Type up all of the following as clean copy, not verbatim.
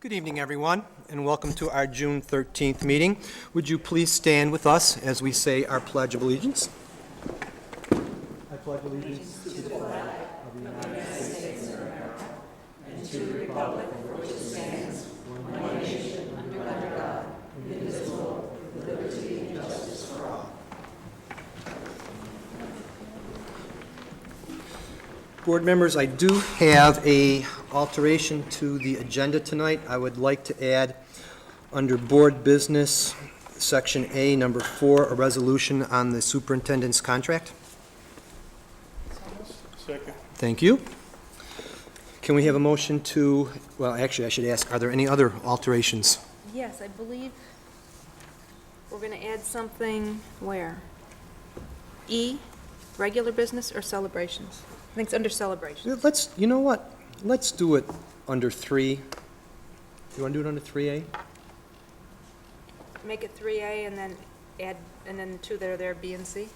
Good evening, everyone, and welcome to our June 13th meeting. Would you please stand with us as we say our Pledge of Allegiance? I pledge allegiance to the flag of the United States of America and to the republic for which it stands, one nation, under God, indivisible, with liberty and justice for all. Board members, I do have a alteration to the agenda tonight. I would like to add under Board Business, Section A, Number 4, a resolution on the superintendent's contract. Second. Thank you. Can we have a motion to, well, actually, I should ask, are there any other alterations? Yes, I believe we're going to add something where? E, regular business or celebrations? I think it's under celebrations. Let's, you know what? Let's do it under 3. You want to do it under 3A? Make it 3A and then add, and then the two that are there, B and C?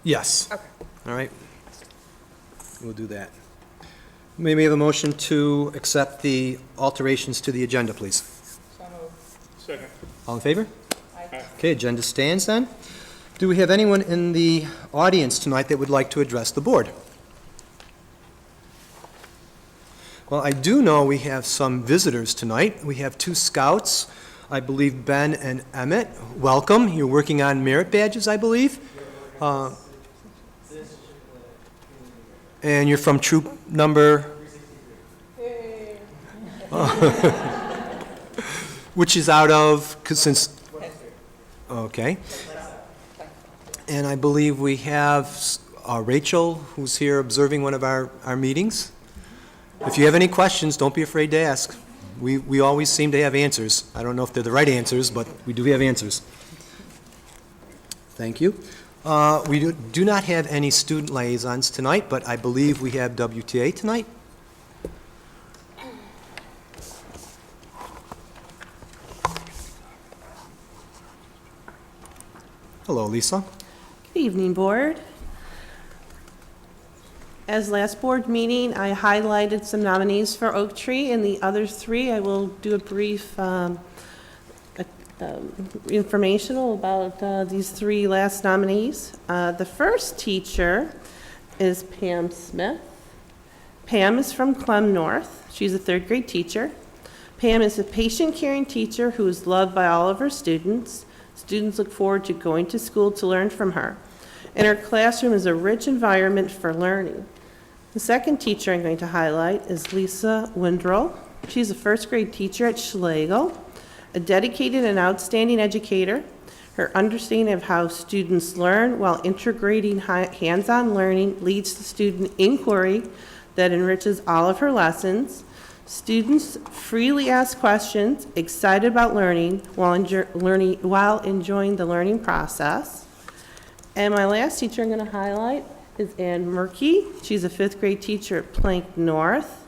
Yes. Okay. All right. We'll do that. May we have a motion to accept the alterations to the agenda, please? Second. All in favor? Aye. Okay, agenda stands then. Do we have anyone in the audience tonight that would like to address the board? Well, I do know we have some visitors tonight. We have 2 scouts, I believe Ben and Emmett. Welcome. You're working on merit badges, I believe. And you're from troop number? Which is out of, okay. And I believe we have Rachel, who's here observing one of our meetings. If you have any questions, don't be afraid to ask. We always seem to have answers. I don't know if they're the right answers, but we do have answers. Thank you. We do not have any student liaisons tonight, but I believe we have WTA tonight. Hello, Lisa. Good evening, Board. As last board meeting, I highlighted some nominees for Oak Tree, and the other 3, I will do a brief informational about these 3 last nominees. The first teacher is Pam Smith. Pam is from Clem North. She's a 3rd grade teacher. Pam is a patient, caring teacher who is loved by all of her students. Students look forward to going to school to learn from her. And her classroom is a rich environment for learning. The second teacher I'm going to highlight is Lisa Windrell. She's a 1st grade teacher at Schlegel, a dedicated and outstanding educator. Her understanding of how students learn while integrating hands-on learning leads to student inquiry that enriches all of her lessons. Students freely ask questions, excited about learning while enjoying the learning process. And my last teacher I'm going to highlight is Ann Murkey. She's a 5th grade teacher at Plank North.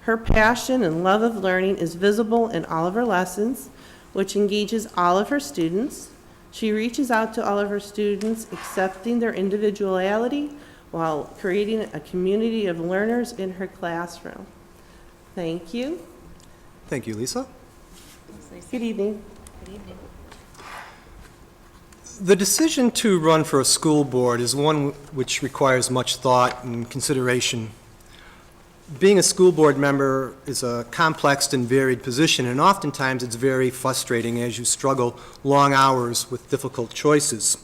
Her passion and love of learning is visible in all of her lessons, which engages all of her students. She reaches out to all of her students, accepting their individuality while creating a community of learners in her classroom. Thank you. Thank you, Lisa. Good evening. Good evening. The decision to run for a school board is one which requires much thought and consideration. Being a school board member is a complex and varied position, and oftentimes it's very frustrating as you struggle long hours with difficult choices.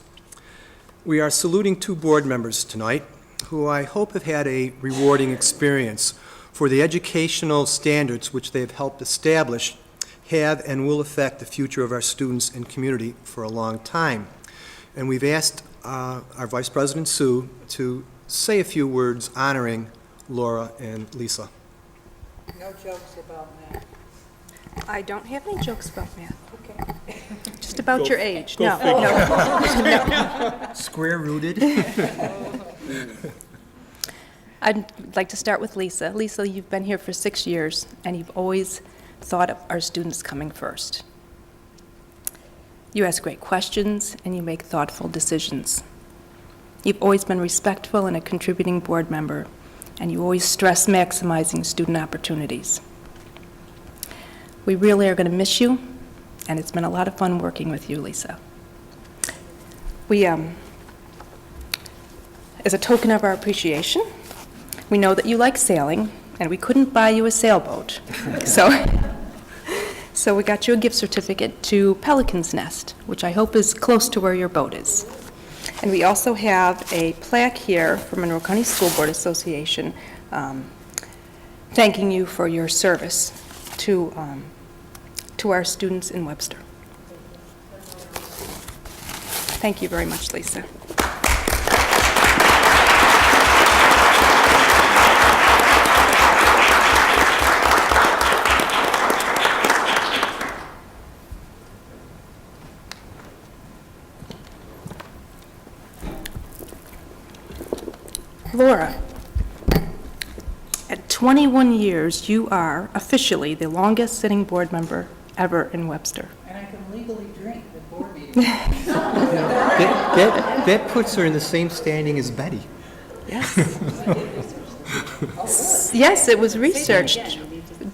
We are saluting 2 board members tonight who I hope have had a rewarding experience for the educational standards which they have helped establish have and will affect the future of our students and community for a long time. And we've asked our Vice President Sue to say a few words honoring Laura and Lisa. No jokes about math. I don't have any jokes about math. Okay. Just about your age. go No, figure. no. Square-rooted. I'd like to start with Lisa. Lisa, you've been here for 6 years, and you've always thought of our students coming first. You ask great questions, and you make thoughtful decisions. You've always been respectful and a contributing board member, and you always stress maximizing student opportunities. We really are going to miss you, and it's been a lot of fun working with you, Lisa. We, as a token of our appreciation, we know that you like sailing, and we couldn't buy you a sailboat. So we got you a gift certificate to Pelican's Nest, which I hope is close to where your boat is. And we also have a plaque here from Monroe County School Board Association thanking you for your service to our students in Webster. Thank you very much, Lisa. Laura, at 21 years, you are officially the longest-sitting board member ever in Webster. And I can legally drink at board meetings. That puts her in the same standing as Betty. Yes. Yes, it was researched.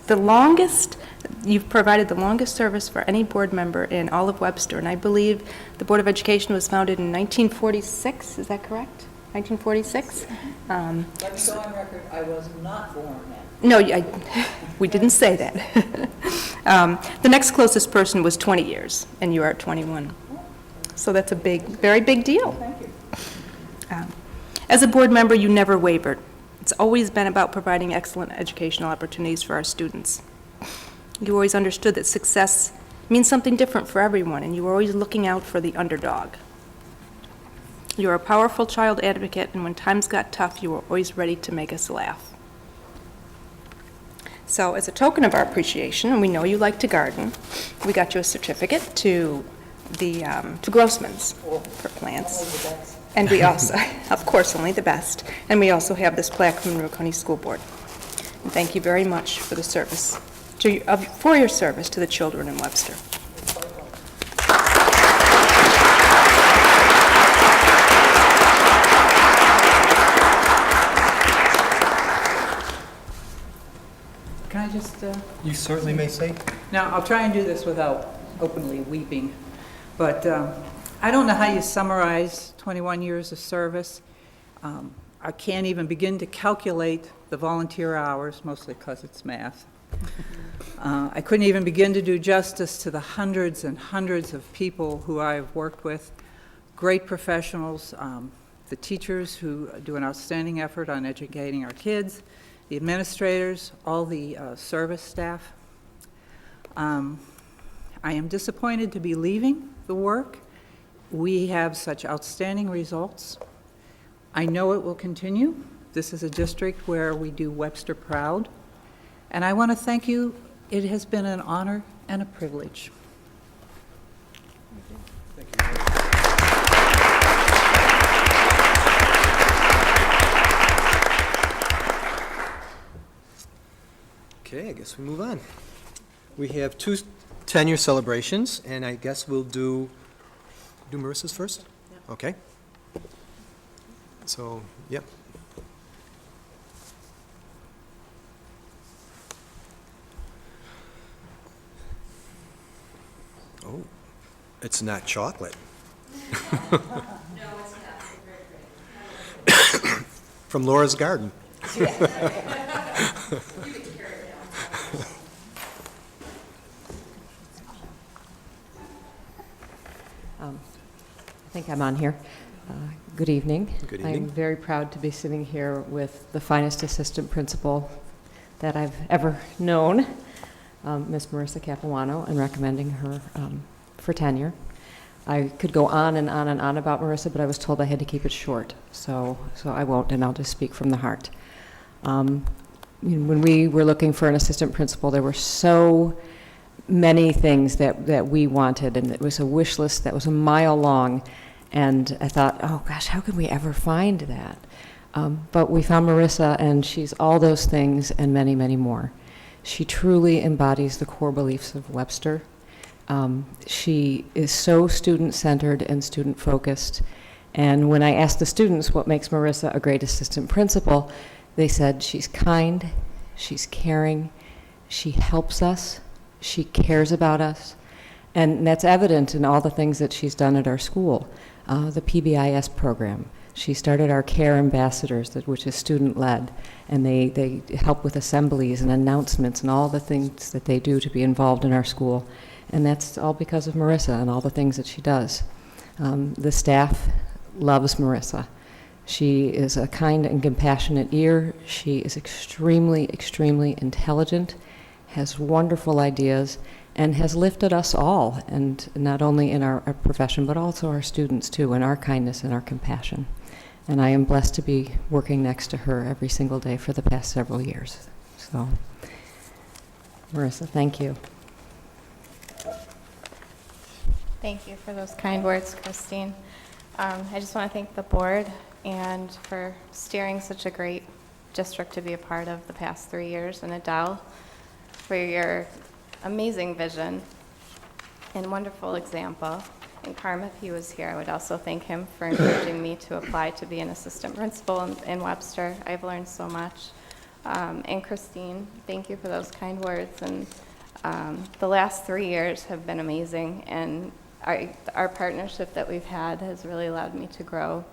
The longest, you've provided the longest service for any board member in all of Webster, and I believe the Board of Education was founded in 1946, is that correct? 1946? Let me go on record, I was not born then. No, we didn't say that. The next closest person was 20 years, and you are at 21. So that's a very big deal. Thank you. As a board member, you never wavered. It's always been about providing excellent educational opportunities for our students. You always understood that success means something different for everyone, and you were always looking out for the underdog. You are a powerful child advocate, and when times got tough, you were always ready to make us laugh. So as a token of our appreciation, and we know you like to garden, we got you a certificate to Grossman's for plants. And we also, of course, only the best. And we also have this plaque from Monroe County School Board. And thank you very much for the service, for your service to the children in Webster. Can I just, You certainly may say. now, I'll try and do this without openly weeping, but I don't know how you summarize 21 years of service. I can't even begin to calculate the volunteer hours, mostly because it's math. I couldn't even begin to do justice to the hundreds and hundreds of people who I've worked with, great professionals, the teachers who do an outstanding effort on educating our kids, the administrators, all the service staff. I am disappointed to be leaving the work. We have such outstanding results. I know it will continue. This is a district where we do Webster proud. And I want to thank you. It has been an honor and a privilege. Okay, I guess we move on. We have two tenure celebrations, and I guess we'll do Marissa's first? Okay. So, yep. Oh, it's not chocolate. No, it's not. From Laura's Garden. I think I'm on here. Good evening. Good evening. I'm very proud to be sitting here with the finest assistant principal that I've ever known, Miss Marissa Capuano, and recommending her for tenure. I could go on and on and on about Marissa, but I was told I had to keep it short, so I won't, and I'll just speak from the heart. When we were looking for an assistant principal, there were so many things that we wanted, and it was a wish list that was a mile long, and I thought, oh gosh, how could we ever find that? But we found Marissa, and she's all those things and many, many more. She truly embodies the core beliefs of Webster. She is so student-centered and student-focused, and when I asked the students what makes Marissa a great assistant principal, they said she's kind, she's caring, she helps us, She cares about us, and that's evident in all the things that she's done at our school. The PBIS program. She started our CARE Ambassadors, which is student-led, and they help with assemblies and announcements and all the things that they do to be involved in our school. And that's all because of Marissa and all the things that she does. The staff loves Marissa. She is a kind and compassionate ear. She is extremely, extremely intelligent, has wonderful ideas, and has lifted us all, and not only in our profession, but also our students too, in our kindness and our compassion. And I am blessed to be working next to her every single day for the past several years. So, Marissa, thank you. Thank you for those kind words, Christine. I just want to thank the board and for steering such a great district to be a part of the past 3 years, and Adele for your amazing vision and wonderful example. And Carm, if he was here, I would also thank him for encouraging me to apply to be an assistant principal in Webster. I've learned so much. And Christine, thank you for those kind words. And the last 3 years have been amazing, and our partnership that we've had has really allowed me to grow.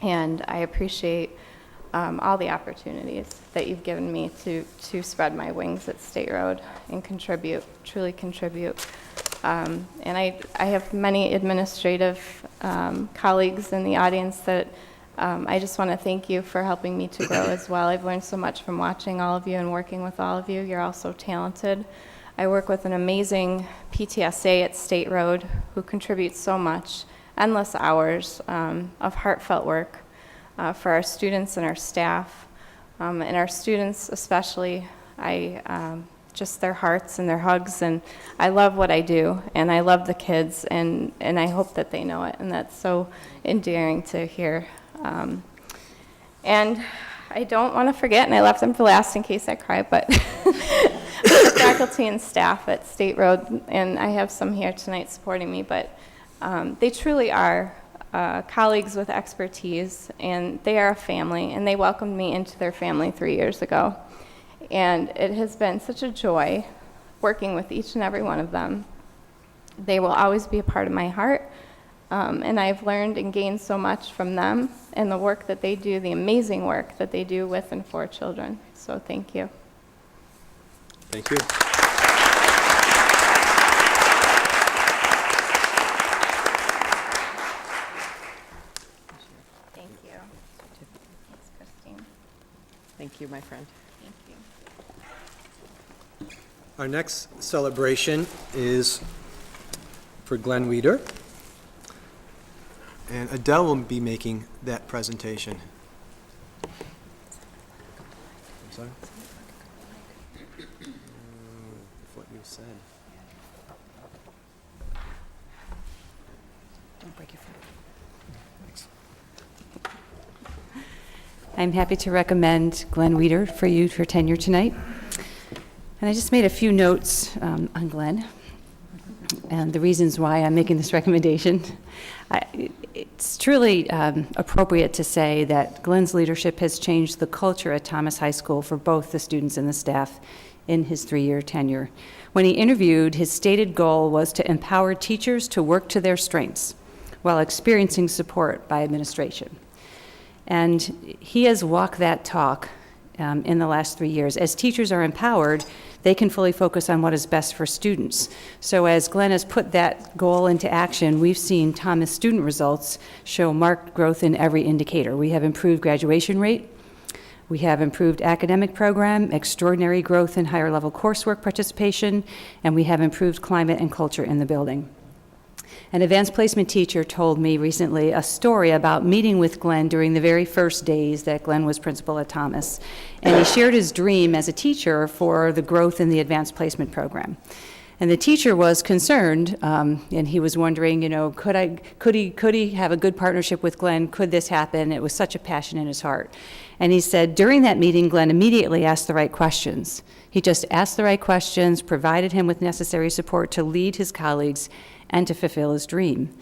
And I appreciate all the opportunities that you've given me to spread my wings at State Road and contribute, truly contribute. And I have many administrative colleagues in the audience that I just want to thank you for helping me to grow as well. I've learned so much from watching all of you and working with all of you. You're all so talented. I work with an amazing PTSA at State Road who contributes so much, endless hours of heartfelt work for our students and our staff. And our students especially, just their hearts and their hugs, and I love what I do, and I love the kids, and I hope that they know it, and that's so endearing to hear. And I don't want to forget, and I left them for last in case I cry, but the faculty and staff at State Road, and I have some here tonight supporting me, but they truly are colleagues with expertise, and they are a family, and they welcomed me into their family 3 years ago. And it has been such a joy working with each and every one of them. They will always be a part of my heart, and I've learned and gained so much from them and the work that they do, the amazing work that they do with and for children. So thank you. Thank you. Thank you. Thanks, Christine. Thank you, my friend. Thank you. Our next celebration is for Glenn Weider, and Adele will be making that presentation. I'm sorry? What you said. Don't break your foot. I'm happy to recommend Glenn Weider for you for tenure tonight. And I just made a few notes on Glenn and the reasons why I'm making this recommendation. It's truly appropriate to say that Glenn's leadership has changed the culture at Thomas High School for both the students and the staff in his 3-year tenure. When he interviewed, his stated goal was to empower teachers to work to their strengths while experiencing support by administration. And he has walked that talk in the last 3 years. As teachers are empowered, they can fully focus on what is best for students. So as Glenn has put that goal into action, we've seen Thomas student results show marked growth in every indicator. We have improved graduation rate, we have improved academic program, extraordinary growth in higher level coursework participation, and we have improved climate and culture in the building. An advanced placement teacher told me recently a story about meeting with Glenn during the very first days that Glenn was principal at Thomas. And he shared his dream as a teacher for the growth in the advanced placement program. And the teacher was concerned, and he was wondering, could he have a good partnership with Glenn? Could this happen? It was such a passion in his heart. And he said, during that meeting, Glenn immediately asked the right questions. He just asked the right questions, provided him with necessary support to lead his colleagues and to fulfill his dream.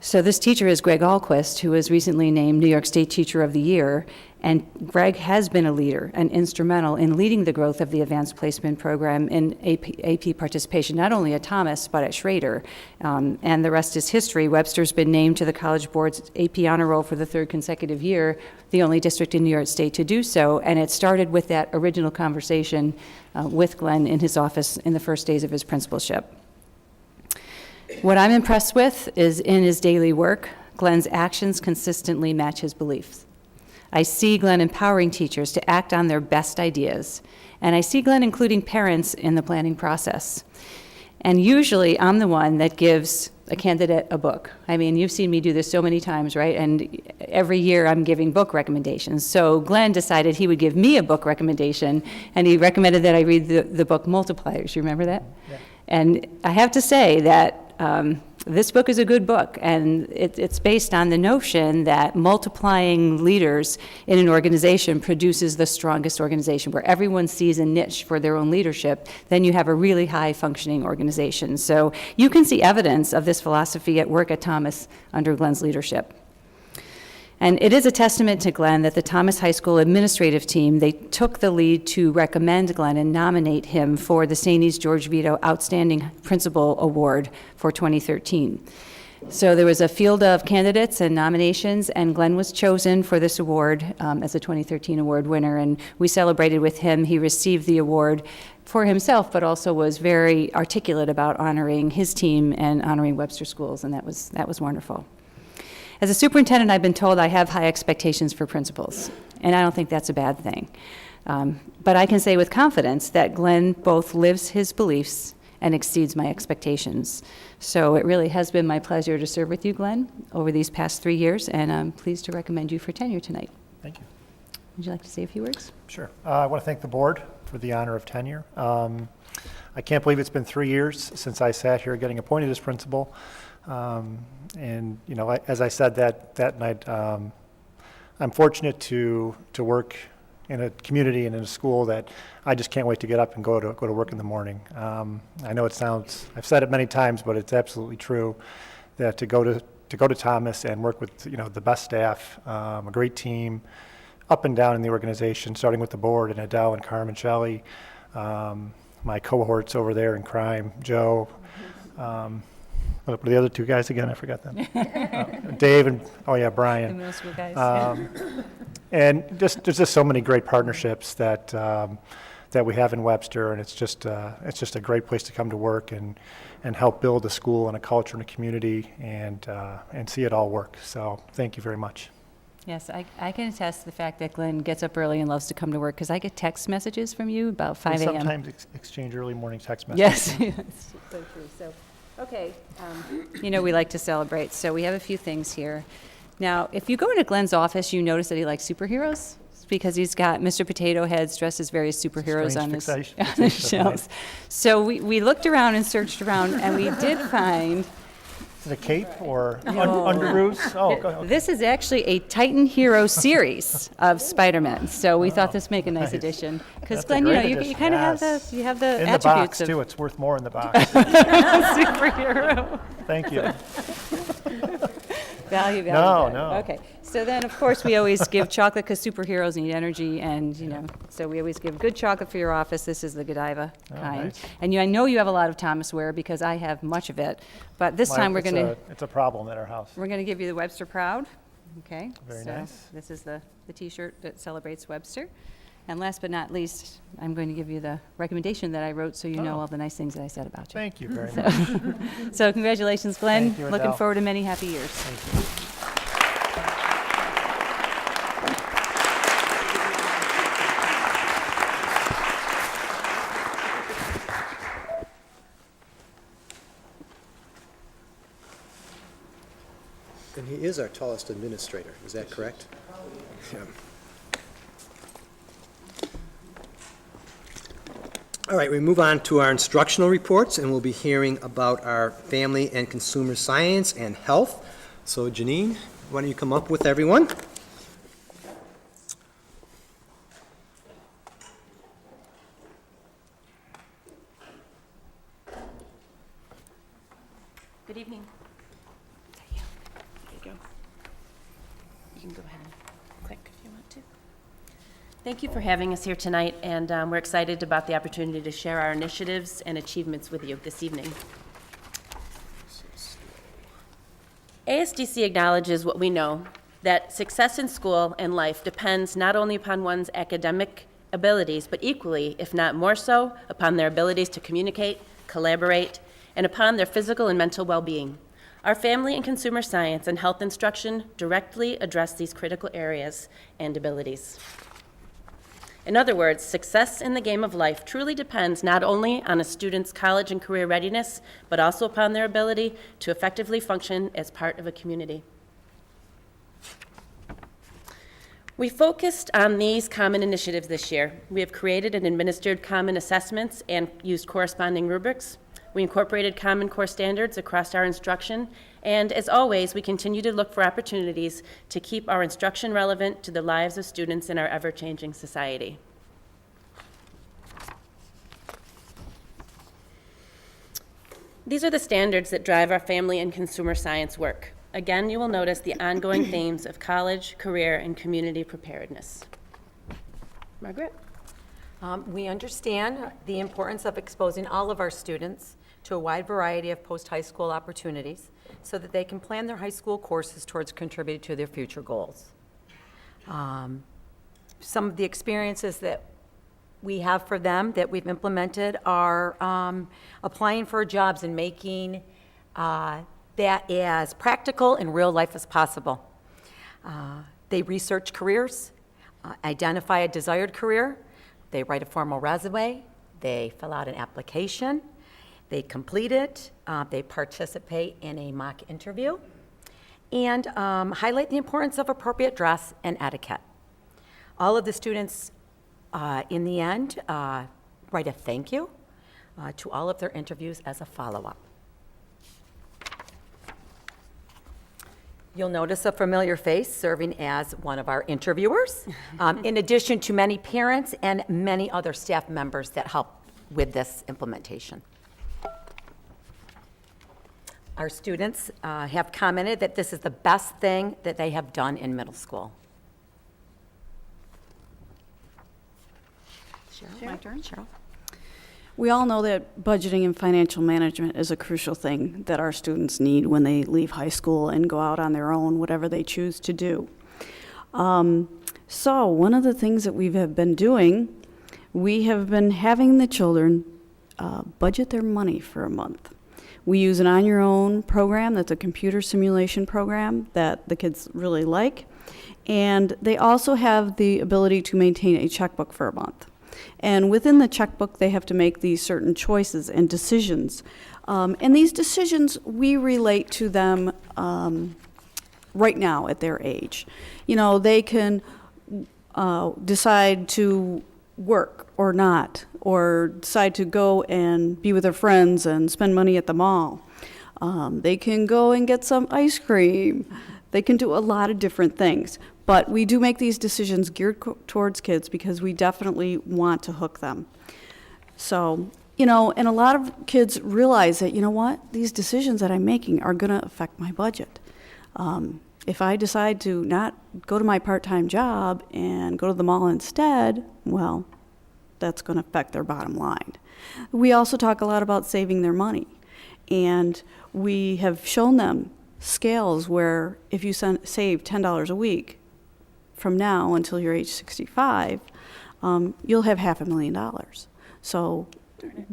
So this teacher is Greg Alquist, who was recently named New York State Teacher of the Year. And Greg has been a leader and instrumental in leading the growth of the advanced placement program in AP participation, not only at Thomas, but at Schrader. And the rest is history. Webster's been named to the College Board's AP honor roll for the 3rd consecutive year, the only district in New York State to do so. And it started with that original conversation with Glenn in his office in the first days of his principalship. What I'm impressed with is in his daily work, Glenn's actions consistently match his beliefs. I see Glenn empowering teachers to act on their best ideas, and I see Glenn including parents in the planning process. And usually, I'm the one that gives a candidate a book. I mean, you've seen me do this so many times, right? And every year, I'm giving book recommendations. So Glenn decided he would give me a book recommendation, and he recommended that I read the book Multipliers. You remember that? Yeah. And I have to say that this book is a good book, and it's based on the notion that multiplying leaders in an organization produces the strongest organization. Where everyone sees a niche for their own leadership, then you have a really high-functioning organization. So you can see evidence of this philosophy at work at Thomas under Glenn's leadership. And it is a testament to Glenn that the Thomas High School administrative team, they took the lead to recommend Glenn and nominate him for the St. E's George Vito Outstanding Principal Award for 2013. So there was a field of candidates and nominations, and Glenn was chosen for this award as a 2013 award winner, and we celebrated with him. He received the award for himself, but also was very articulate about honoring his team and honoring Webster Schools, and that was wonderful. As a superintendent, I've been told I have high expectations for principals, and I don't think that's a bad thing. But I can say with confidence that Glenn both lives his beliefs and exceeds my expectations. So it really has been my pleasure to serve with you, Glenn, over these past 3 years, and I'm pleased to recommend you for tenure tonight. Thank you. Would you like to say a few words? Sure. I want to thank the board for the honor of tenure. I can't believe it's been 3 years since I sat here getting appointed as principal. And, you know, as I said that night, I'm fortunate to work in a community and in a school that I just can't wait to get up and go to work in the morning. I know it sounds, I've said it many times, but it's absolutely true that to go to Thomas and work with, you know, the best staff, a great team, up and down in the organization, starting with the board and Adele and Carmen Shelley, my cohorts over there in crime, Joe. What were the other two guys again? I forgot them. Dave and, oh yeah, Brian. The middle school guys. And there's just so many great partnerships that we have in Webster, and it's just a great place to come to work and help build a school and a culture and a community and see it all work. So thank you very much. Yes, I can attest to the fact that Glenn gets up early and loves to come to work, because I get text messages from you about 5 We a.m. sometimes exchange early morning text messages. Yes, that's so true. So, okay, you know we like to celebrate, so we have a few things here. Now, if you go into Glenn's office, you notice that he likes superheroes, because he's got Mr. Potato Heads dressed as various superheroes on his fixation, shelves. So we looked around and searched around, and we did find... Is it a cape or underoos? Oh, okay. This is actually a Titan Hero series of Spider-Man, so we thought this make a nice addition. Because That's a Glenn, you know, great you addition, kind of yes. have the In the attributes box, of too. It's worth more in the box. superhero. Thank you. Value. No. Okay, so then, of course, we always give chocolate, because superheroes need energy, and, you know, so we always give good chocolate for your office. This is the Godiva kind. nice. And I know you have a lot of Thomas ware, because I have much of it, but this time we're going to... It's a problem at our house. We're going to give you the Webster Proud, okay? Very so nice. This is the T-shirt that celebrates Webster. And last but not least, I'm going to give you the recommendation that I wrote, so you know all the nice things that I said about you. Thank you very much. So congratulations, Glenn. Thank you, Looking Adele. forward to many happy years. Thank you. And he is our tallest administrator, is that correct? Yeah. All right, we move on to our instructional reports, and we'll be hearing about our family and consumer science and health. So Janine, why don't you come up with everyone? Good evening. go. You can go ahead and click if you want to. Thank you for having us here tonight, and we're excited about the opportunity to share our initiatives and achievements with you this evening. ASDC acknowledges what we know, that success in school and life depends not only upon one's academic abilities, but equally, if not more so, upon their abilities to communicate, collaborate, and upon their physical and mental well-being. Our family and consumer science and health instruction directly address these critical areas and abilities. In other words, success in the game of life truly depends not only on a student's college and career readiness, but also upon their ability to effectively function as part of a community. We focused on these common initiatives this year. We have created and administered common assessments and used corresponding rubrics. We incorporated Common Core standards across our instruction, and as always, we continue to look for opportunities to keep our instruction relevant to the lives of students in our ever-changing society. These are the standards that drive our family and consumer science work. Again, you will notice the ongoing themes of college, career, and community preparedness. Margaret? We understand the importance of exposing all of our students to a wide variety of post-high school opportunities so that they can plan their high school courses towards contributing to their future goals. Some of the experiences that we have for them that we've implemented are applying for jobs and making that as practical in real life as possible. They research careers, identify a desired career, they write a formal resume, they fill out an application, they complete it, they participate in a mock interview, and highlight the importance of appropriate dress and etiquette. All of the students, in the end, write a thank you to all of their interviews as a follow-up. You'll notice a familiar face serving as one of our interviewers, in addition to many parents and many other staff members that help with this implementation. Our students have commented that this is the best thing that they have done in middle school. Cheryl, my turn. Cheryl. We all know that budgeting and financial management is a crucial thing that our students need when they leave high school and go out on their own, whatever they choose to do. So one of the things that we have been doing, we have been having the children budget their money for a month. We use an On Your Own program that's a computer simulation program that the kids really like. And they also have the ability to maintain a checkbook for a month. And within the checkbook, they have to make these certain choices and decisions. And these decisions, we relate to them right now at their age. You know, they can decide to work or not, or decide to go and be with their friends and spend money at the mall. They can go and get some ice cream. They can do a lot of different things. But we do make these decisions geared towards kids because we definitely want to hook them. So, you know, and a lot of kids realize that, you know what, these decisions that I'm making are going to affect my budget. If I decide to not go to my part-time job and go to the mall instead, well, that's going to affect their bottom line. We also talk a lot about saving their money. And we have shown them scales where if you save $10 a week from now until you're age 65, you'll have $500,000. So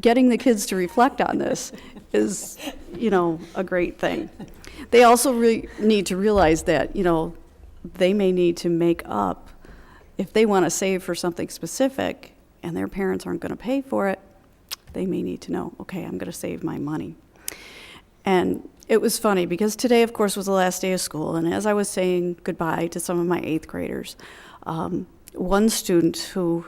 getting the kids to reflect on this is, you know, a great thing. They also need to realize that, you know, they may need to make up, if they want to save for something specific and their parents aren't going to pay for it, they may need to know, okay, I'm going to save my money. And it was funny because today, of course, was the last day of school. And as I was saying goodbye to some of my 8th graders, one student who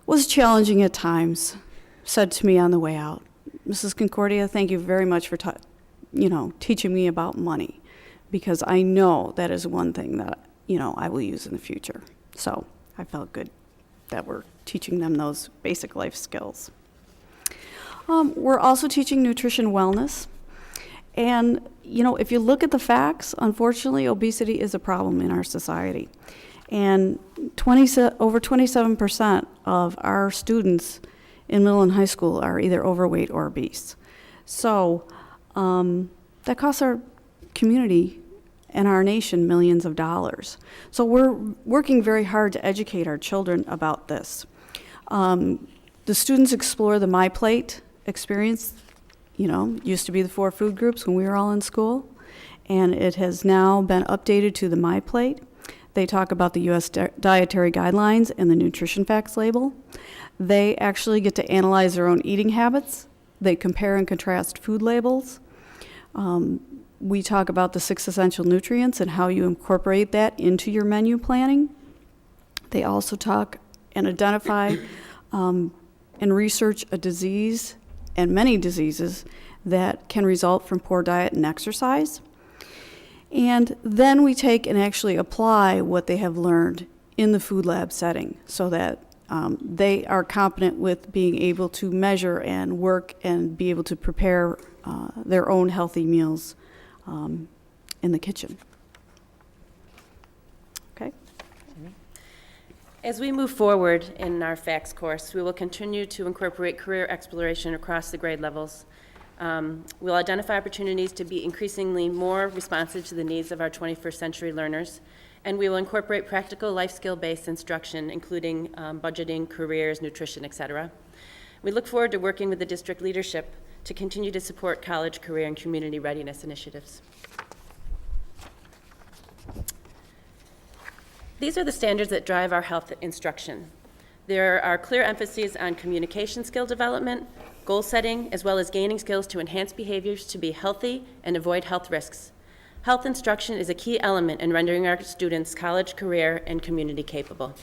was challenging at times said to me on the way out, Mrs. Concordia, thank you very much for teaching me about money, because I know that is one thing that, you know, I will use in the future. So I felt good that we're teaching them those basic life skills. We're also teaching nutrition wellness. And you know, if you look at the facts, unfortunately, obesity is a problem in our society. And over 27% of our students in middle and high school are either overweight or obese. So that costs our community and our nation millions of dollars. So we're working very hard to educate our children about this. The students explore the My Plate experience. You know, used to be the 4 food groups when we were all in school, and it has now been updated to the My Plate. They talk about the U.S. dietary guidelines and the nutrition facts label. They actually get to analyze their own eating habits. They compare and contrast food labels. We talk about the 6 essential nutrients and how you incorporate that into your menu planning. They also talk and identify and research a disease and many diseases that can result from poor diet and exercise. And then we take and actually apply what they have learned in the food lab setting so that they are competent with being able to measure and work and be able to prepare their own healthy meals in the kitchen. Okay. As we move forward in our FACS course, we will continue to incorporate career exploration across the grade levels. We'll identify opportunities to be increasingly more responsive to the needs of our 21st century learners, and we will incorporate practical life skill-based instruction, including budgeting, careers, nutrition, et cetera. We look forward to working with the district leadership to continue to support college, career, and community readiness initiatives. These are the standards that drive our health instruction. There are clear emphases on communication skill development, goal setting, as well as gaining skills to enhance behaviors to be healthy and avoid health risks. Health instruction is a key element in rendering our students college, career, and community capable.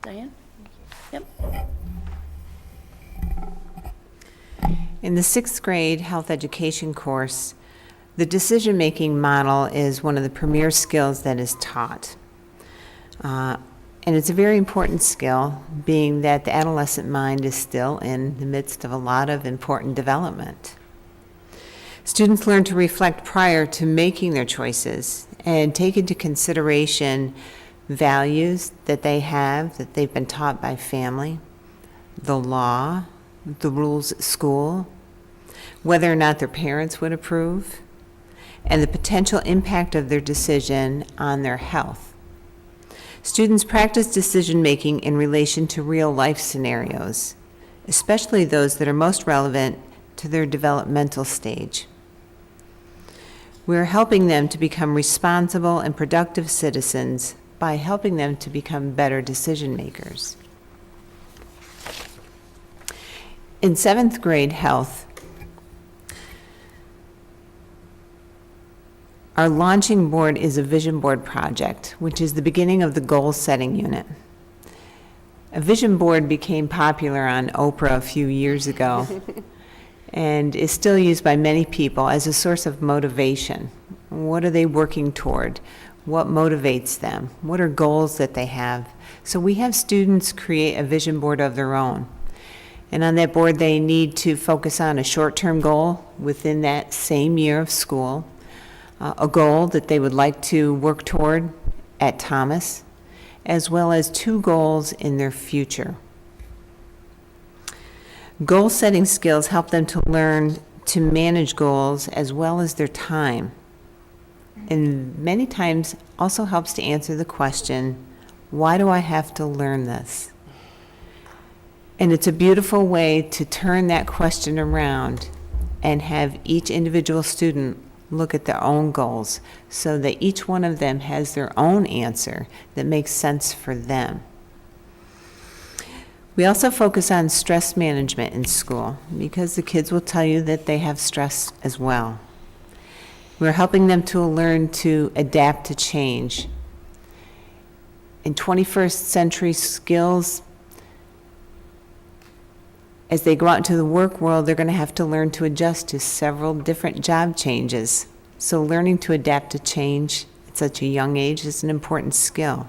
Diane? Yep. In the 6th grade health education course, the decision-making model is one of the premier skills that is taught. And it's a very important skill, being that the adolescent mind is still in the midst of a lot of important development. Students learn to reflect prior to making their choices and take into consideration values that they have, that they've been taught by family, the law, the rules at school, whether or not their parents would approve, and the potential impact of their decision on their health. Students practice decision-making in relation to real-life scenarios, especially those that are most relevant to their developmental stage. We're helping them to become responsible and productive citizens by helping them to become better decision-makers. In 7th grade health, our launching board is a vision board project, which is the beginning of the goal setting unit. A vision board became popular on Oprah a few years ago and is still used by many people as a source of motivation. What are they working toward? What motivates them? What are goals that they have? So we have students create a vision board of their own. And on that board, they need to focus on a short-term goal within that same year of school, a goal that they would like to work toward at Thomas, as well as 2 goals in their future. Goal-setting skills help them to learn to manage goals as well as their time, and many times also helps to answer the question, why do I have to learn this? And it's a beautiful way to turn that question around and have each individual student look at their own goals so that each one of them has their own answer that makes sense for them. We also focus on stress management in school because the kids will tell you that they have stress as well. We're helping them to learn to adapt to change. In 21st century skills, as they go out into the work world, they're going to have to learn to adjust to several different job changes. So learning to adapt to change at such a young age is an important skill.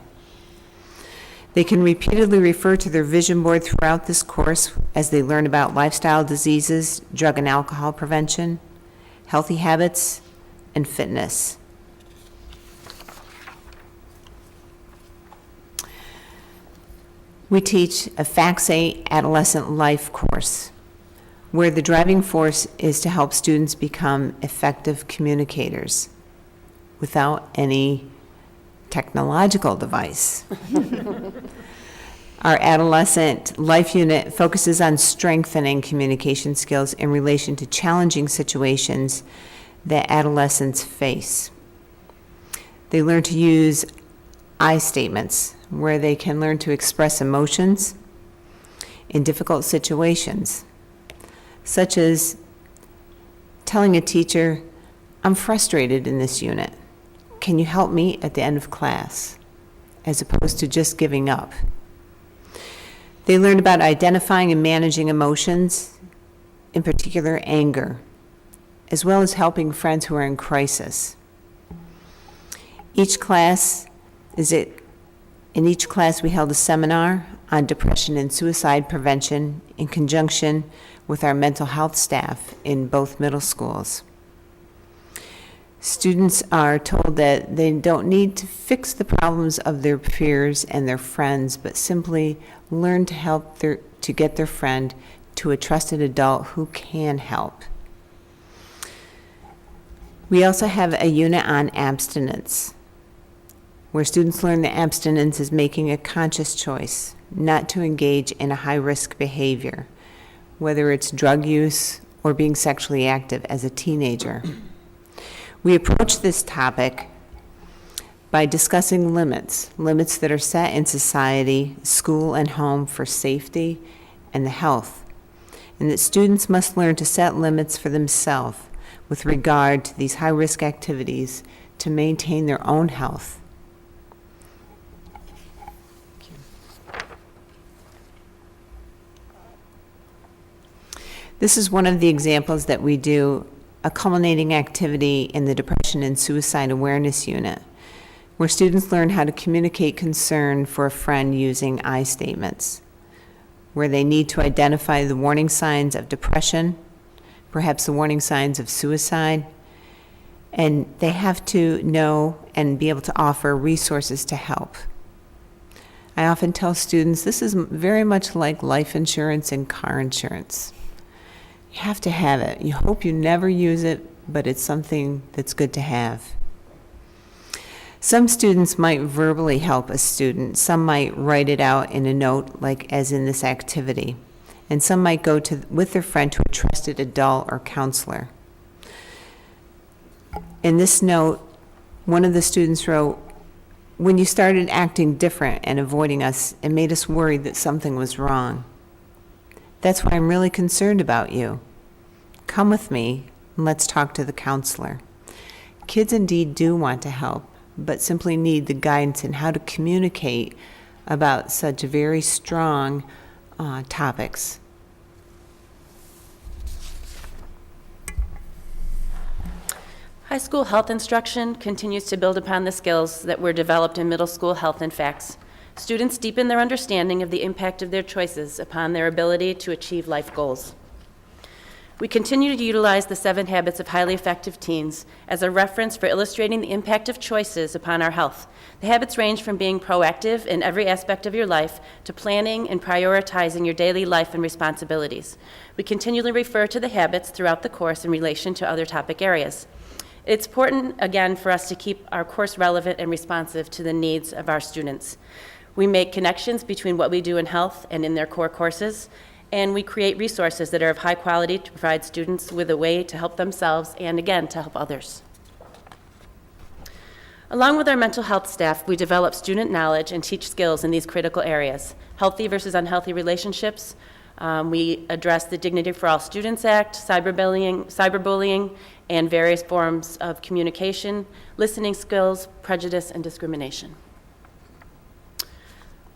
They can repeatedly refer to their vision board throughout this course as they learn about lifestyle diseases, drug and alcohol prevention, healthy habits, and fitness. We teach a FACS-A adolescent life course, where the driving force is to help students become effective communicators without any technological device. Our adolescent life unit focuses on strengthening communication skills in relation to challenging situations that adolescents face. They learn to use I statements, where they can learn to express emotions in difficult situations, such as telling a teacher, "I'm frustrated in this unit. Can you help me at the end of class?" as opposed to just giving up. They learn about identifying and managing emotions, in particular anger, as well as helping friends who are in crisis. In each class, we held a seminar on depression and suicide prevention in conjunction with our mental health staff in both middle schools. Students are told that they don't need to fix the problems of their peers and their friends, but simply learn to get their friend to a trusted adult who can help. We also have a unit on abstinence, where students learn that abstinence is making a conscious choice not to engage in a high-risk behavior, whether it's drug use or being sexually active as a teenager. We approach this topic by discussing limits that are set in society, school, and home for safety and the health, and that students must learn to set limits for themselves with regard to these high-risk activities to maintain their own health. This is one of the examples that we do, a culminating activity in the Depression and Suicide Awareness Unit, where students learn how to communicate concern for a friend using I statements, where they need to identify the warning signs of depression, perhaps the warning signs of suicide, and they have to know and be able to offer resources to help. I often tell students this is very much like life insurance and car insurance. You have to have it. You hope you never use it, but it's something that's good to have. Some students might verbally help a student. Some might write it out in a note, like as in this activity. And some might go with their friend to a trusted adult or counselor. In this note, one of the students wrote, "When you started acting different and avoiding us, it made us worried that something was wrong. That's why I'm really concerned about you. Come with me and let's talk to the counselor." Kids indeed do want to help, but simply need the guidance in how to communicate about such very strong topics. High school health instruction continues to build upon the skills that were developed in middle school health and facts. Students deepen their understanding of the impact of their choices upon their ability to achieve life goals. We continue to utilize the 7 Habits of Highly Effective Teens as a reference for illustrating the impact of choices upon our health. The habits range from being proactive in every aspect of your life to planning and prioritizing your daily life and responsibilities. We continually refer to the habits throughout the course in relation to other topic areas. It's important, again, for us to keep our course relevant and responsive to the needs of our students. We make connections between what we do in health and in their core courses, and we create resources that are of high quality to provide students with a way to help themselves and, again, to help others. Along with our mental health staff, we develop student knowledge and teach skills in these critical areas: healthy versus unhealthy relationships. We address the Dignity for All Students Act, cyberbullying, and various forms of communication, listening skills, prejudice, and discrimination.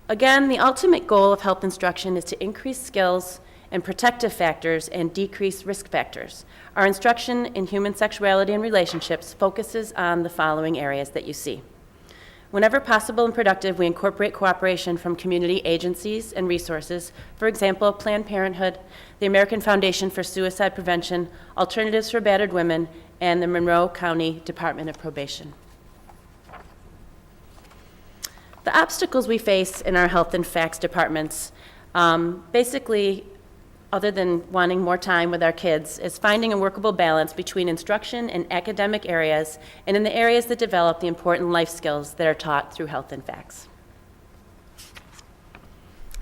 Again, the ultimate goal of health instruction is to increase skills and protective factors and decrease risk factors. Our instruction in human sexuality and relationships focuses on the following areas that you see. Whenever possible and productive, we incorporate cooperation from community agencies and resources, for example, Planned Parenthood, the American Foundation for Suicide Prevention, Alternatives for Battered Women, and the Monroe County Department of Probation. The obstacles we face in our health and facts departments, basically, other than wanting more time with our kids, is finding a workable balance between instruction in academic areas and in the areas that develop the important life skills that are taught through health and facts.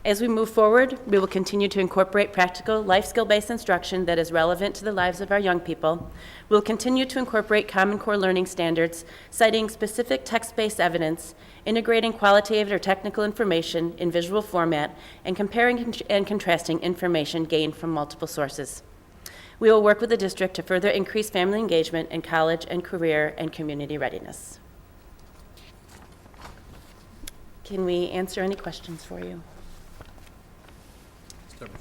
As we move forward, we will continue to incorporate practical, life skill-based instruction that is relevant to the lives of our young people. We'll continue to incorporate Common Core learning standards, citing specific text-based evidence, integrating qualitative or technical information in visual format, and comparing and contrasting information gained from multiple sources. We will work with the district to further increase family engagement in college and career and community readiness. Can we answer any questions for you? Thanks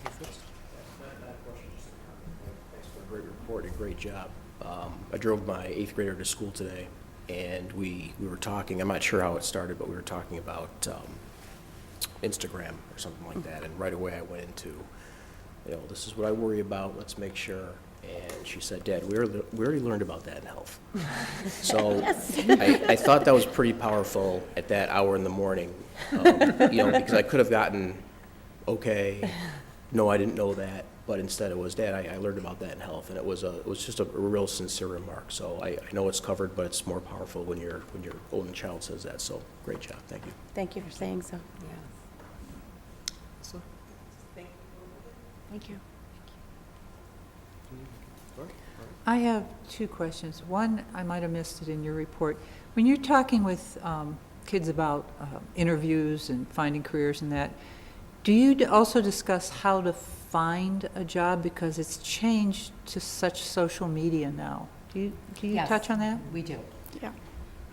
for a great report and great job. I drove my 8th grader to school today, and we were talking, I'm not sure how it started, but we were talking about Instagram or something like that, and right away I went into, this is what I worry about, let's make sure. And she said, Dad, we already learned about that in health. So I thought that was pretty powerful at that hour in the morning, because I could have gotten, okay, no, I didn't know that, but instead it was, Dad, I learned about that in health, and it was just a real sincere remark. So I know it's covered, but it's more powerful when your own child says that. So great job, thank you. Thank you for saying so. Thank you. I have two questions. One, I might have missed it in your report. When you're talking with kids about interviews and finding careers and that, do you also discuss how to find a job, because it's changed to such social media now? Do you Yes, touch on that? We do. Yeah.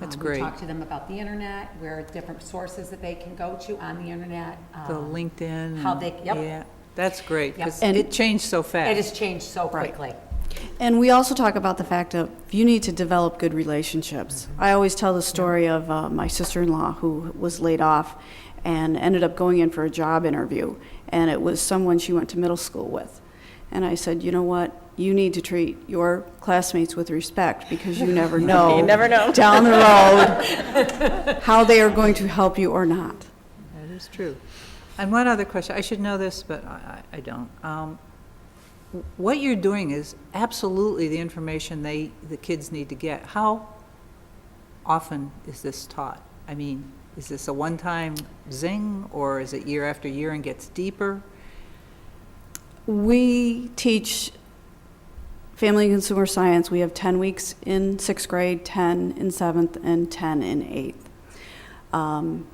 That's We great. talk to them about the internet, where different sources that they can go to on the internet. The LinkedIn. How and- they, yep. Yeah, that's great, Yep. because And- it changed so fast. It has changed so Right. quickly. And we also talk about the fact of you need to develop good relationships. I always tell the story of my sister-in-law who was laid off and ended up going in for a job interview, and it was someone she went to middle school with. And I said, you know what? You need to treat your classmates with respect, because you never know. You never know. Down the road how they are going to help you or not. That is true. And one other question, I should know this, but I don't. What you're doing is absolutely the information the kids need to get. How often is this taught? I mean, is this a one-time zing, or is it year after year and gets deeper? We teach family and consumer science. We have 10 weeks in 6th grade, 10 in 7th, and 10 in 8th.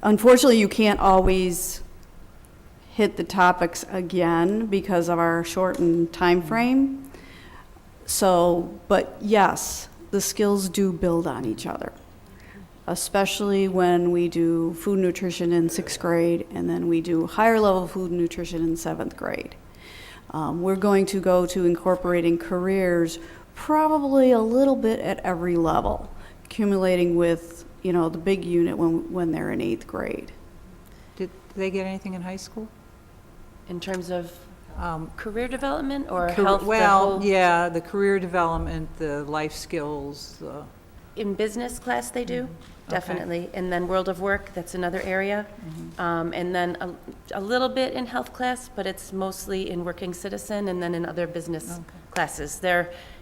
Unfortunately, you can't always hit the topics again because of our shortened time frame. So, but yes, the skills do build on each other, especially when we do food nutrition in 6th grade, and then we do higher level food nutrition in 7th grade. We're going to go to incorporating careers probably a little bit at every level, accumulating with, the big unit when they're in 8th grade. Did they get anything in high school? In terms of career development or health? Well, yeah, the career development, the life skills. In business class, they do, definitely. And then World of Work, that's another area. And then a little bit in health class, but it's mostly in working citizen and then in other business classes.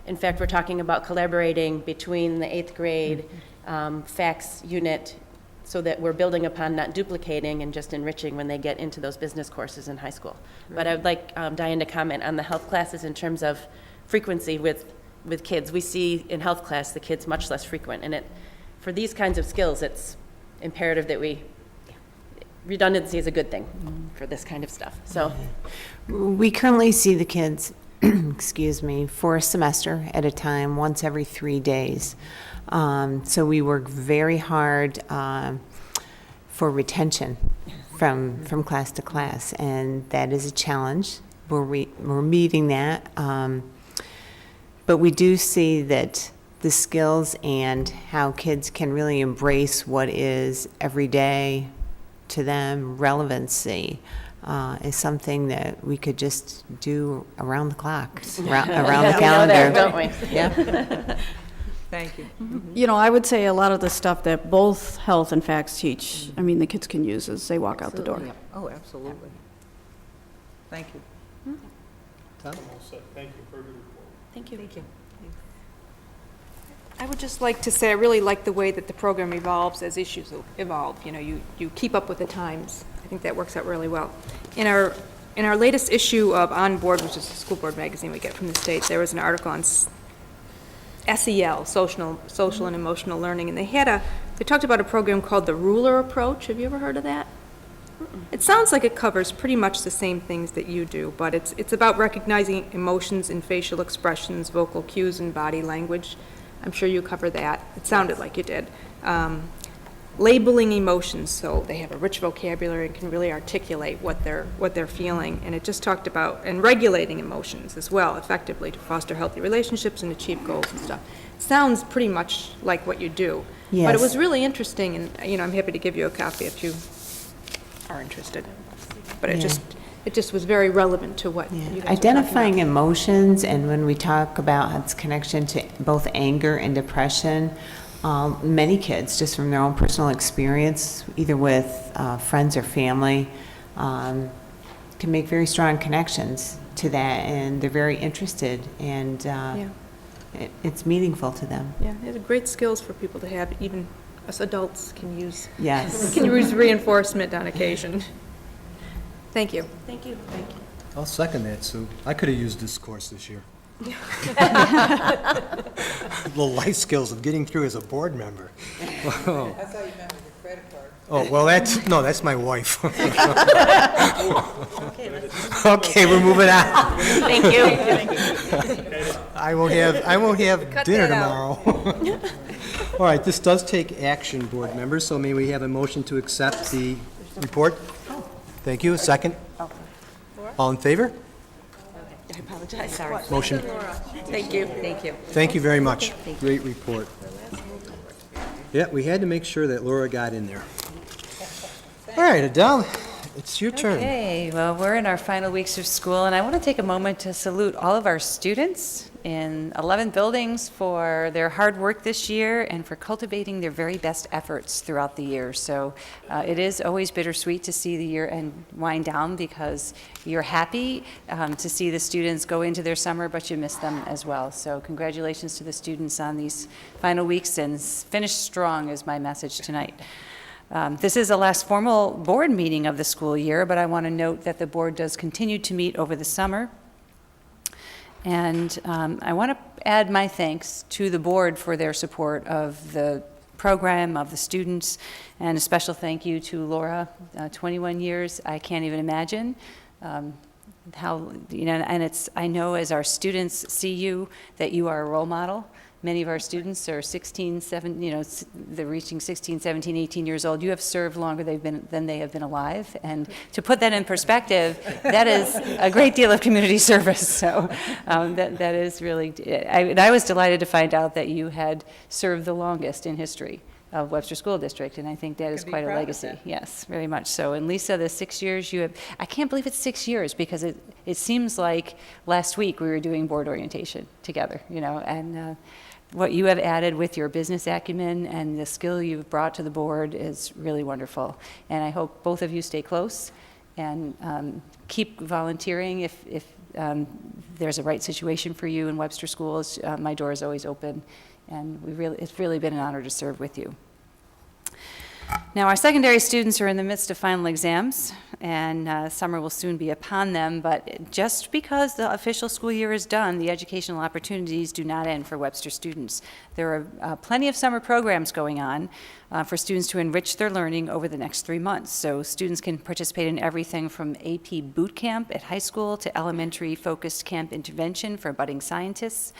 In fact, we're talking about collaborating between the 8th grade facts unit, so that we're building upon, not duplicating and just enriching when they get into those business courses in high school. But I would like Diane to comment on the health classes in terms of frequency with kids. We see in health class the kids much less frequent, and for these kinds of skills, it's imperative that redundancy is a good thing for this kind of stuff. So We currently see the kids, excuse me, for a semester at a time, once every 3 days. So we work very hard for retention from class to class, and that is a challenge. We're meeting that, but we do see that the skills and how kids can really embrace what is everyday to them, relevancy, is something that we could just do around the clock, around the calendar. Don't we? Yeah. Thank you. You know, I would say a lot of the stuff that both health and facts teach, I mean, the kids can use as they walk out the door. Oh, absolutely. Thank you. I'm all set. Thank you for your report. Thank you. Thank you. I would just like to say, I really like the way that the program evolves as issues evolve. You know, you keep up with the times. I think that works out really well. In our latest issue of On Board, which is a school board magazine we get from the state, there was an article on SEL, social and emotional learning, and they talked about a program called the Ruler Approach. Have you ever heard of that? It sounds like it covers pretty much the same things that you do, but it's about recognizing emotions in facial expressions, vocal cues, and body language. I'm sure you cover that. It sounded like you did. Labeling emotions, so they have a rich vocabulary and can really articulate what they're feeling. And it just talked about, and regulating emotions as well, effectively, to foster healthy relationships and achieve goals and stuff. Sounds pretty much like what you do. Yes. But it was really interesting, and, you know, I'm happy to give you a copy if you are interested. But it just was very relevant to what you guys were talking Identifying about. emotions, and when we talk about its connection to both anger and depression, many kids, just from their own personal experience, either with friends or family, can make very strong connections to that, and they're very interested, and it's meaningful to them. Yeah, these are great skills for people to have, even us adults can use. Yes. Can use reinforcement on occasion. Thank you. Thank you. Thank you. I'll second that, Sue. I could have used this course this year. The life skills of getting through as a board member. I thought you meant with your credit card. Oh, well, that's my wife. Okay, we're moving on. Thank you. I won't have Cut dinner that out. tomorrow. All right, this does take action, board members, so may we have a motion to accept the report? Thank you. A second? All in favor? I apologize. Sorry. Motion. Thank you. Thank you. Thank you very much. Great report. Yeah, we had to make sure that Laura got in there. All right, Adele, it's your turn. Okay, well, we're in our final weeks of school, and I want to take a moment to salute all of our students in 11 buildings for their hard work this year and for cultivating their very best efforts throughout the year. So it is always bittersweet to see the year and wind down, because you're happy to see the students go into their summer, but you miss them as well. So congratulations to the students on these final weeks, and finish strong is my message tonight. This is the last formal board meeting of the school year, but I want to note that the board does continue to meet over the summer. And I want to add my thanks to the board for their support of the program, of the students, and a special thank you to Laura. 21 years, I can't even imagine how, you know, and I know as our students see you, that you are a role model. Many of our students are 16, 17, you know, they're reaching 16, 17, 18 years old. You have served longer than they have been alive. And to put that in perspective, that is a great deal of community service. So that is really, I was delighted to find out that you had served the longest in history of Webster School District, and I think that is quite a legacy. Yes, very much so. And Lisa, the 6 years you have, I can't believe it's 6 years, because it seems like last week we were doing board orientation together, you know, and what you have added with your business acumen and the skill you've brought to the board is really wonderful. And I hope both of you stay close and keep volunteering if there's a right situation for you in Webster Schools. My door is always open, and it's really been an honor to serve with you. Now, our secondary students are in the midst of final exams, and summer will soon be upon them, but just because the official school year is done, the educational opportunities do not end for Webster students. There are plenty of summer programs going on for students to enrich their learning over the next 3 months. So students can participate in everything from AP boot camp at high school to elementary focused camp intervention for budding scientists.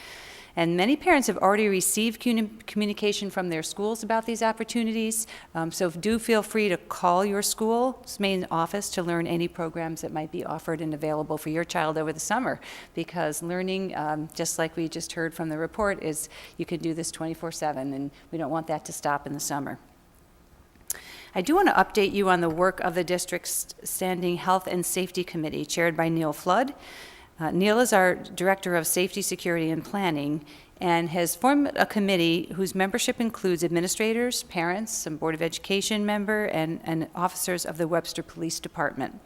And many parents have already received communication from their schools about these opportunities. So do feel free to call your school's main office to learn any programs that might be offered and available for your child over the summer. Because learning, just like we just heard from the report, is you can do this 24/7, and we don't want that to stop in the summer. I do want to update you on the work of the district's Standing Health and Safety Committee, chaired by Neil Flood. Neil is our Director of Safety, Security, and Planning, and has formed a committee whose membership includes administrators, parents, some Board of Education member, and officers of the Webster Police Department.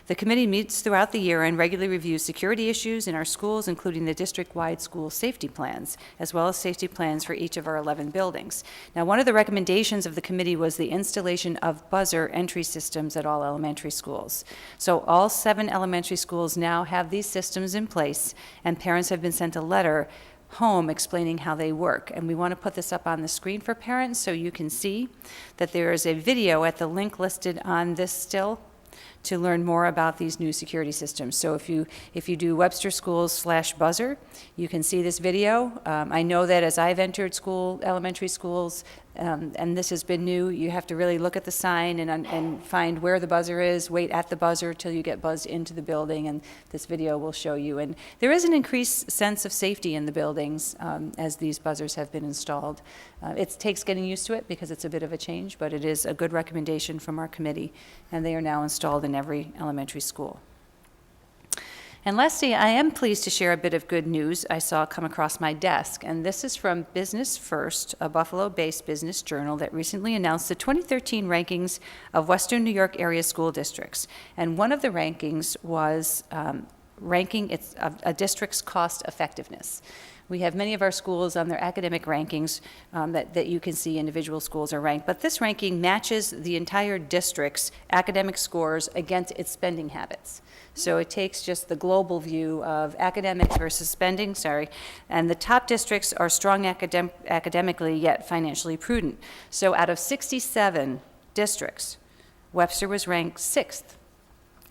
The committee meets throughout the year and regularly reviews security issues in our schools, including the district-wide school safety plans, as well as safety plans for each of our 11 buildings. Now, one of the recommendations of the committee was the installation of buzzer entry systems at all elementary schools. So all 7 elementary schools now have these systems in place, and parents have been sent a letter home explaining how they work. And we want to put this up on the screen for parents so you can see that there is a video at the link listed on this still to learn more about these new security systems. So if you do Webster Schools/buzzer, you can see this video. I know that as I've entered elementary schools, and this has been new, you have to really look at the sign and find where the buzzer is, wait at the buzzer till you get buzzed into the building, and this video will show you. And there is an increased sense of safety in the buildings as these buzzers have been installed. It takes getting used to it because it's a bit of a change, but it is a good recommendation from our committee, and they are now installed in every elementary school. And lastly, I am pleased to share a bit of good news I saw come across my desk, and this is from Business First, a Buffalo-based business journal that recently announced the 2013 rankings of Western New York area school districts. And one of the rankings was ranking a district's cost effectiveness. We have many of our schools on their academic rankings that you can see individual schools are ranked, but this ranking matches the entire district's academic scores against its spending habits. So it takes just the global view of academics versus spending, and the top districts are strong academically yet financially prudent. So out of 67 districts, Webster was ranked 6th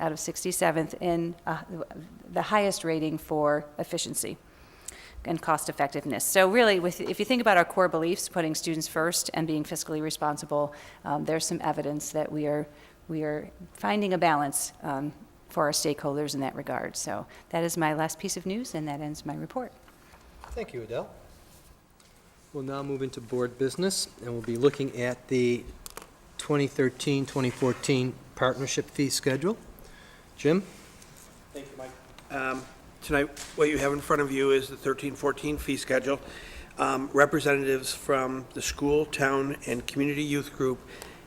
out of 67th in the highest rating for efficiency and cost effectiveness. So really, if you think about our core beliefs, putting students first and being fiscally responsible, there's some evidence that we are finding a balance for our stakeholders in that regard. So that is my last piece of news, and that ends my report. Thank you, Adele. We'll now move into board business, and we'll be looking at the 2013-2014 partnership fee schedule. Jim? Thank you, Mike. Tonight, what you have in front of you is the 13-14 fee schedule. Representatives from the school, town, and community youth group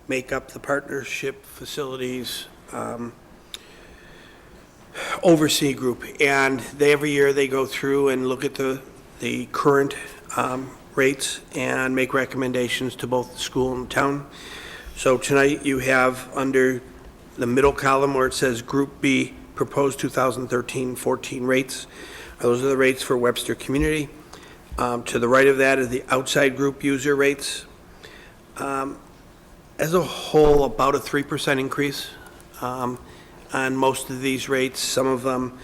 make up the partnership facilities oversee group, and every year they go through and look at the current rates and make recommendations to both the school and the town. So tonight you have under the middle column where it says Group B proposed 2013-14 rates. Those are the rates for Webster Community. To the right of that is the outside group user rates. As a whole, about a 3% increase on most of these rates. Some of them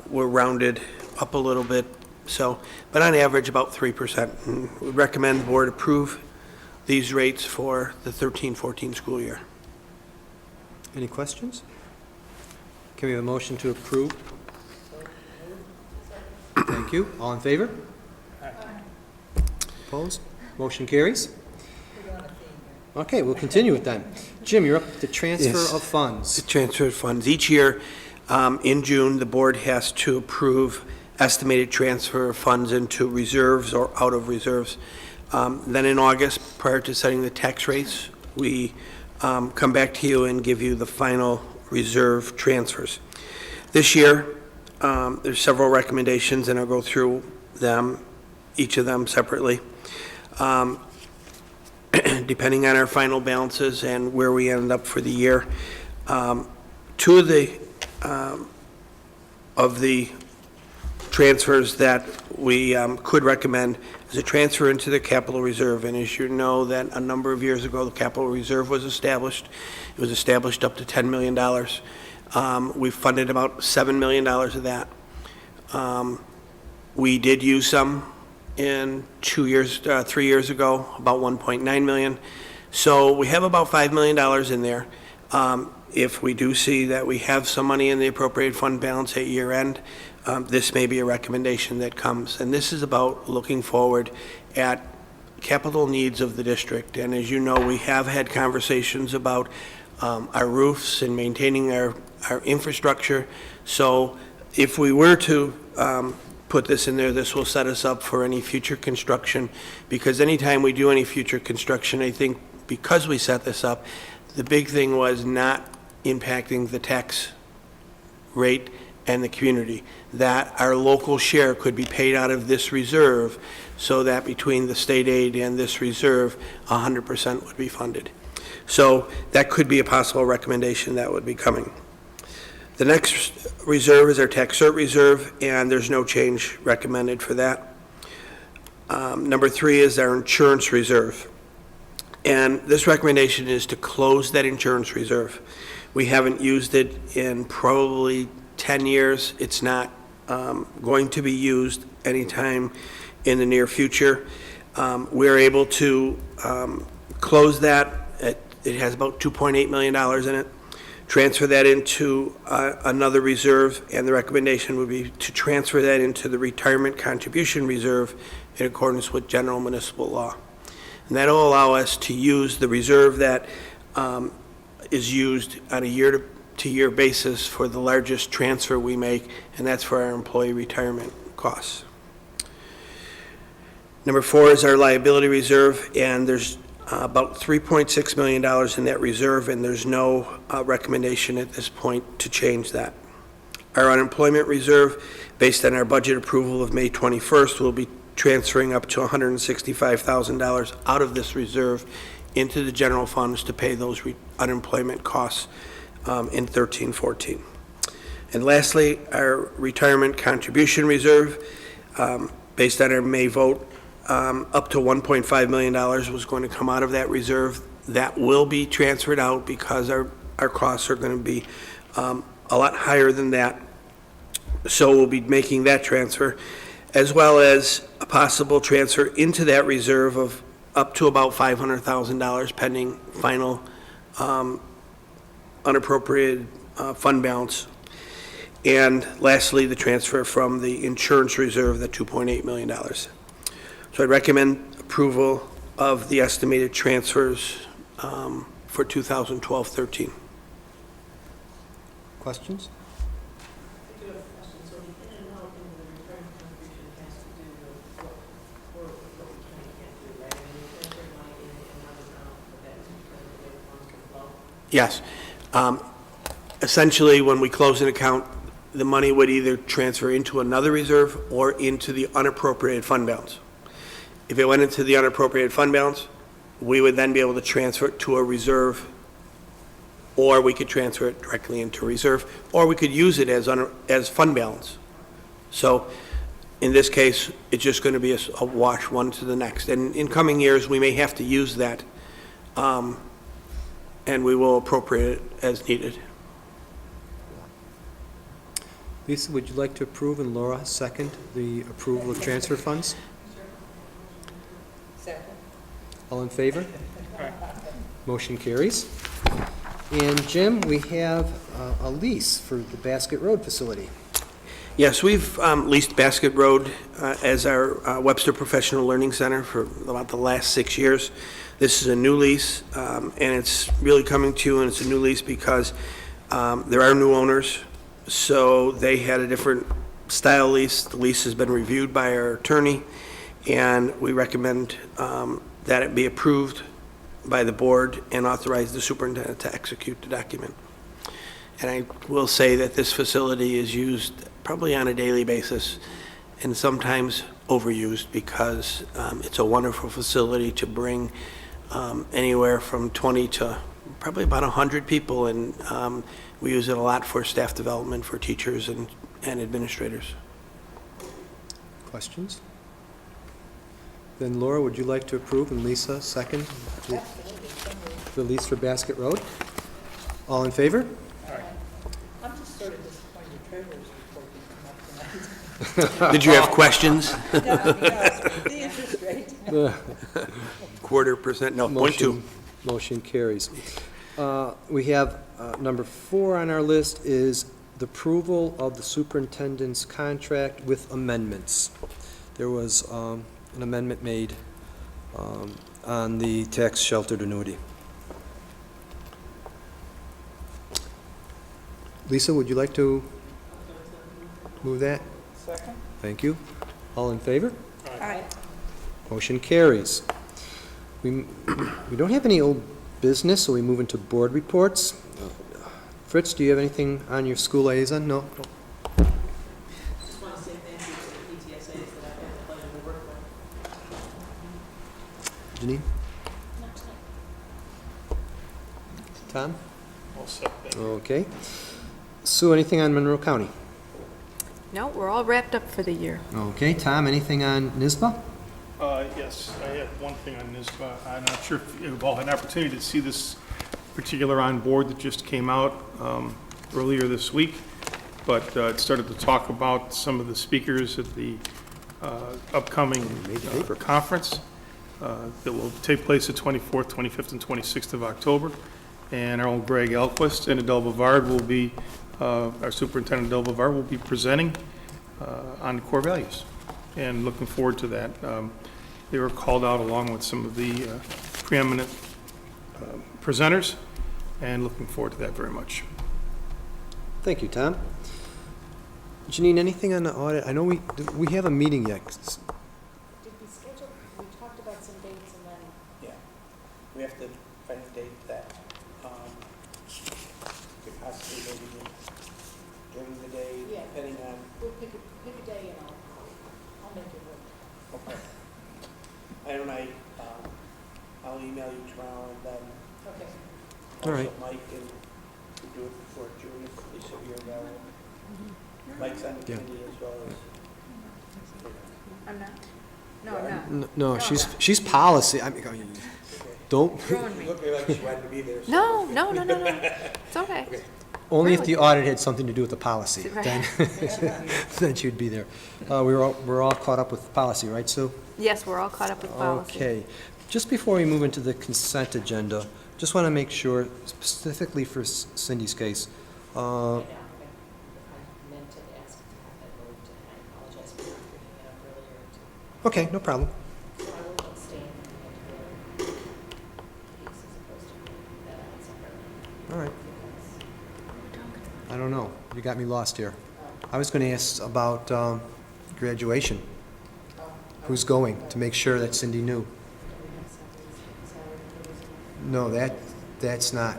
were rounded up a little bit, but on average about 3%. And we recommend the board approve these rates for the 13-14 school year. Any questions? Can we have a motion to approve? Thank you. All in favor? Opposed? Motion carries. Okay, we'll continue it then. Jim, you're up to transfer of funds. The transfer of funds. Each year in June, the board has to approve estimated transfer of funds into reserves or out of reserves. Then in August, prior to setting the tax rates, we come back to you and give you the final reserve transfers. This year, there's several recommendations, and I'll go through them, each of them separately. Depending on our final balances and where we end up for the year. Two of the transfers that we could recommend is a transfer into the capital reserve. And as you know, that a number of years ago, the capital reserve was established. It was established up to $10 million. We funded about $7 million of that. We did use some in 3 years ago, about 1.9 million. So we have about $5 million in there. If we do see that we have some money in the appropriated fund balance at year end, this may be a recommendation that comes. And this is about looking forward at capital needs of the district. And as you know, we have had conversations about our roofs and maintaining our infrastructure. So if we were to put this in there, this will set us up for any future construction, because anytime we do any future construction, I think because we set this up, the big thing was not impacting the tax rate and the community, that our local share could be paid out of this reserve, so that between the state aid and this reserve, 100% would be funded. So that could be a possible recommendation that would be coming. The next reserve is our tax cert reserve, and there's no change recommended for that. Number 3 is our insurance reserve. And this recommendation is to close that insurance reserve. We haven't used it in probably 10 years. It's not going to be used anytime in the near future. We're able to close that. It has about $2.8 million in it. Transfer that into another reserve, and the recommendation would be to transfer that into the retirement contribution reserve in accordance with general municipal law. And that'll allow us to use the reserve that is used on a year-to-year basis for the largest transfer we make, and that's for our employee retirement costs. Number 4 is our liability reserve, and there's about $3.6 million in that reserve, and there's no recommendation at this point to change that. Our unemployment reserve, based on our budget approval of May 21st, will be transferring up to $165,000 out of this reserve into the general funds to pay those unemployment costs in 13-14. And lastly, our retirement contribution reserve, based on our May vote, up to $1.5 million was going to come out of that reserve. That will be transferred out because our costs are going to be a lot higher than that. So we'll be making that transfer, as well as a possible transfer into that reserve of up to about $500,000 pending final unappropriated fund balance. And lastly, the transfer from the insurance reserve, the $2.8 million. So I'd recommend approval of the estimated transfers for 2012-13. Questions? Yes. Essentially, when we close an account, the money would either transfer into another reserve or into the unappropriated fund balance. If it went into the unappropriated fund balance, we would then be able to transfer it to a reserve, or we could transfer it directly into a reserve, or we could use it as fund balance. So in this case, it's just going to be a wash one to the next. And in coming years, we may have to use that, and we will appropriate it as needed. Lisa, would you like to approve, and Laura second, the approval of transfer funds? Second. All in favor? Motion carries. And Jim, we have a lease for the Basket Road facility. Yes, we've leased Basket Road as our Webster Professional Learning Center for about the last 6 years. This is a new lease, and it's really coming to you, and it's a new lease because there are new owners, so they had a different style lease. The lease has been reviewed by our attorney, and we recommend that it be approved by the board and authorize the superintendent to execute the document. And I will say that this facility is used probably on a daily basis and sometimes overused because it's a wonderful facility to bring anywhere from 20 to probably about 100 people, and we use it a lot for staff development for teachers and administrators. Questions? Then Laura, would you like to approve, and Lisa second the lease for Basket Road? All in favor? I'm just sort of disappointed Trevor's Did you have questions? The interest rate. 0.25%, no, 0.2. Motion carries. We have number 4 on our list is the approval of the superintendent's contract with amendments. There was an amendment made on the tax sheltered annuity. Lisa, would you like to move that? Second? Thank you. All in favor? Aye. Motion carries. We don't have any old business, so we move into board reports. Fritz, do you have anything on your school liaison? No? Just want to say thank you to the PTSAs that I've had the pleasure to work with. Janine? Tom? All set, thank you. Okay. Sue, anything on Monroe County? No, we're all wrapped up for the year. Okay. Tom, anything on NISBA? Yes, I have one thing on this. I'm not sure if you've all had an opportunity to see this particular on board that just came out earlier this week, but it started to talk about some of the speakers at the upcoming conference that will take place the 24th, 25th, and 26th of October. And our old Greg Elquist and Adele Bavard will be, our superintendent Adele Bavard will be presenting on core values, and looking forward to that. They were called out along with some of the preeminent presenters, and looking forward to that very much. Thank you, Tom. Janine, anything on the audit? I know we have a meeting yet. Did we schedule, we talked about some dates and then... Yeah, we have to find a date that could possibly maybe do during the day, Yeah. depending on... We'll pick a day and I'll make it work. Okay. I'll email you tomorrow, and then Okay. All right. also Mike, and we do it before June, if Lisa, you're available. Mike's on the Yeah. committee as well as... I'm not? No, I'm not. No, she's policy. I mean, don't, You look like she wanted to be there. so- No. It's okay. only if the audit had something to do with the policy, Right. then, then she'd be there. We're all caught up with policy, right, Sue? Yes, we're all caught up with policy. Okay. Just before we move into the consent agenda, just want to make sure, specifically for Cindy's case, I meant to ask to have that moved, and I apologize for not bringing it up earlier. okay, no problem. So I will abstain from the piece as opposed to putting that out separately. All right. I don't know. You got me lost here. I was going to ask about graduation. Who's going, to make sure that Cindy knew. No, that's not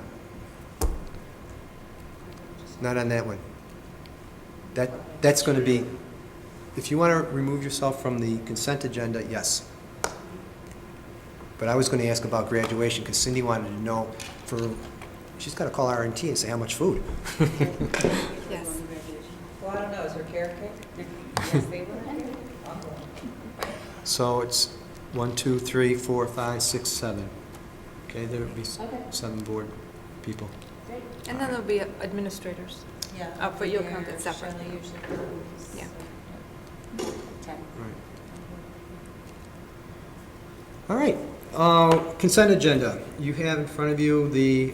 on that one. That's going to be, if you want to remove yourself from the consent agenda, yes. But I was going to ask about graduation, because Cindy wanted to know she's got to call R&T and say how much food. Yes. Well, I don't know, is her caretaker? Yes, they were. So it's 1, 2, 3, 4, 5, 6, 7. Okay, there would be 7 board people. And then there'll be administrators. Yeah. But you'll count it separately. Yeah. All right, consent agenda. You have in front of you the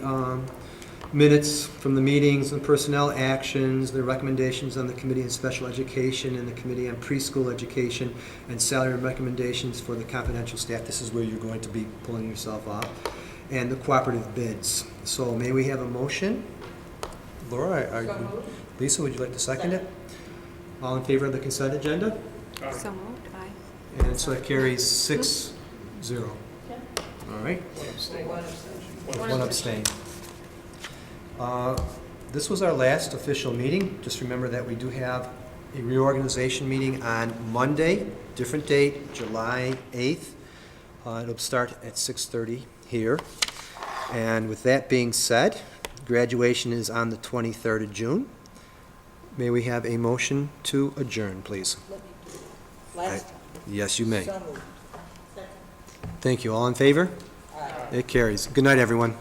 minutes from the meetings and personnel actions, the recommendations on the Committee on Special Education and the Committee on Preschool Education, and salary recommendations for the confidential staff. This is where you're going to be pulling yourself off. And the cooperative bids. So may we have a motion? Laura, Lisa, would you like to second it? All in favor of the consent agenda? So moved, aye. And so that carries 6-0. All right. One abstain. This was our last official meeting. Just remember that we do have a reorganization meeting on Monday, different date, July 8th. It'll start at 6:30 here. And with that being said, graduation is on the 23rd of June. May we have a motion to adjourn, please? Yes, you may. Thank you. All in favor? It carries. Good night, everyone.